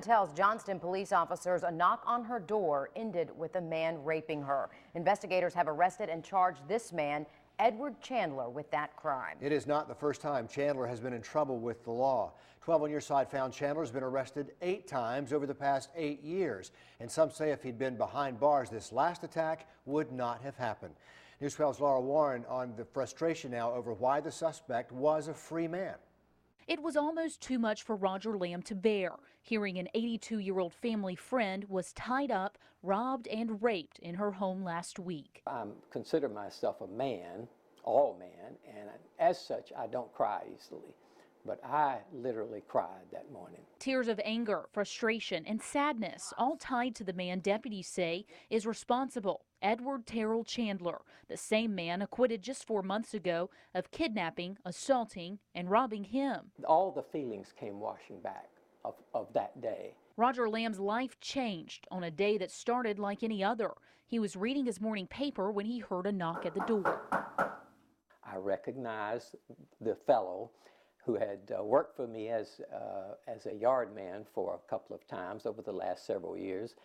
Tells Johnston police officers a knock on her door ended with a man raping her. Investigators have arrested and charged this man, Edward Chandler, with that crime. It is not the first time Chandler has been in trouble with the law. 12 on Your Side found Chandler has been arrested 8 times over the past 8 years. And some say if he'd been behind bars, this last attack would not have happened. News 12's Laura Warren on the frustration now over why the suspect was a free man. It was almost too much for Roger Lamb to bear, hearing an 82-year-old family friend was tied up, robbed, and raped in her home last week. I consider myself a man, all man, and as such, I don't cry easily. But I literally cried that morning. Tears of anger, frustration, and sadness, all tied to the man deputies say is responsible, Edward Chandler, the same man acquitted just 4 months ago of kidnapping, assaulting, and robbing him. All the feelings came washing back of that day. Roger Lamb's life changed on a day that started like any other. He was reading his morning paper when he heard a knock at the door. I recognized the fellow who had worked for me as a yard man for a couple of times over the last several years.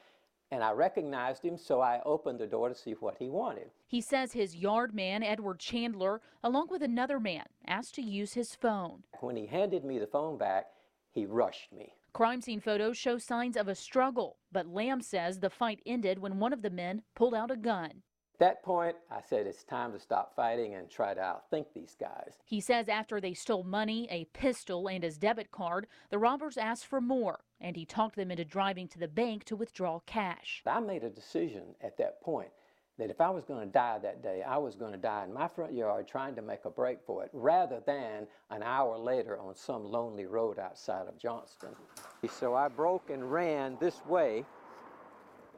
And I recognized him, so I opened the door to see what he wanted. He says his yard man, Edward Chandler, along with another man, asked to use his phone. When he handed me the phone back, he rushed me. Crime scene photos show signs of a struggle, but Lamb says the fight ended when one of the men pulled out a gun. At that point, I said it's time to stop fighting and try to outthink these guys. He says after they stole money, a pistol, and his debit card, the robbers asked for more, and he talked them into driving to the bank to withdraw cash. I made a decision at that point that if I was going to die that day, I was going to die in my front yard trying to make a break for it, rather than an hour later on some lonely road outside of Johnston. So I broke and ran this way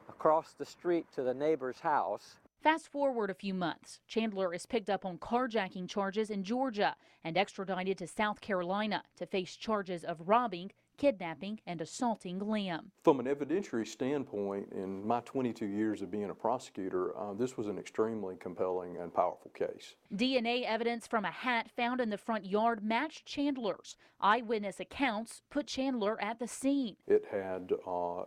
across the street to the neighbor's house. Fast forward a few months, Chandler is picked up on carjacking charges in Georgia and extradited to South Carolina to face charges of robbing, kidnapping, and assaulting Lamb. From an evidentiary standpoint, in my 22 years of being a prosecutor, this was an extremely compelling and powerful case. DNA evidence from a hat found in the front yard matched Chandler's. Eyewitness accounts put Chandler at the scene. It had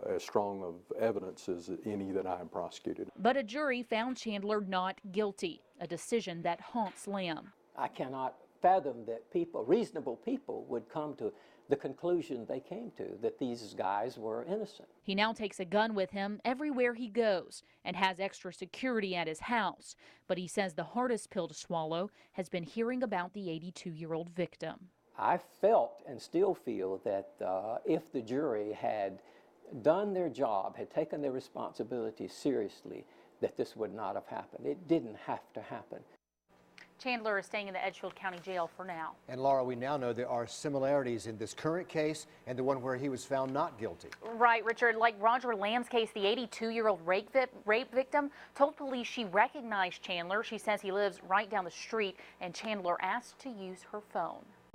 as strong of evidence as any that I have prosecuted. But a jury found Chandler not guilty, a decision that haunts Lamb. I cannot fathom that reasonable people would come to the conclusion they came to, that these guys were innocent. He now takes a gun with him everywhere he goes and has extra security at his house. But he says the hardest pill to swallow has been hearing about the 82-year-old victim. I felt and still feel that if the jury had done their job, had taken their responsibility seriously, that this would not have happened. It didn't have to happen. Chandler is staying in the Edgefield County Jail for now. And Laura, we now know there are similarities in this current case and the one where he was found not guilty. Right, Richard. Like Roger Lamb's case, the 82-year-old rape victim told police she recognized Chandler. She says he lives right down the street, and Chandler asked to use her phone.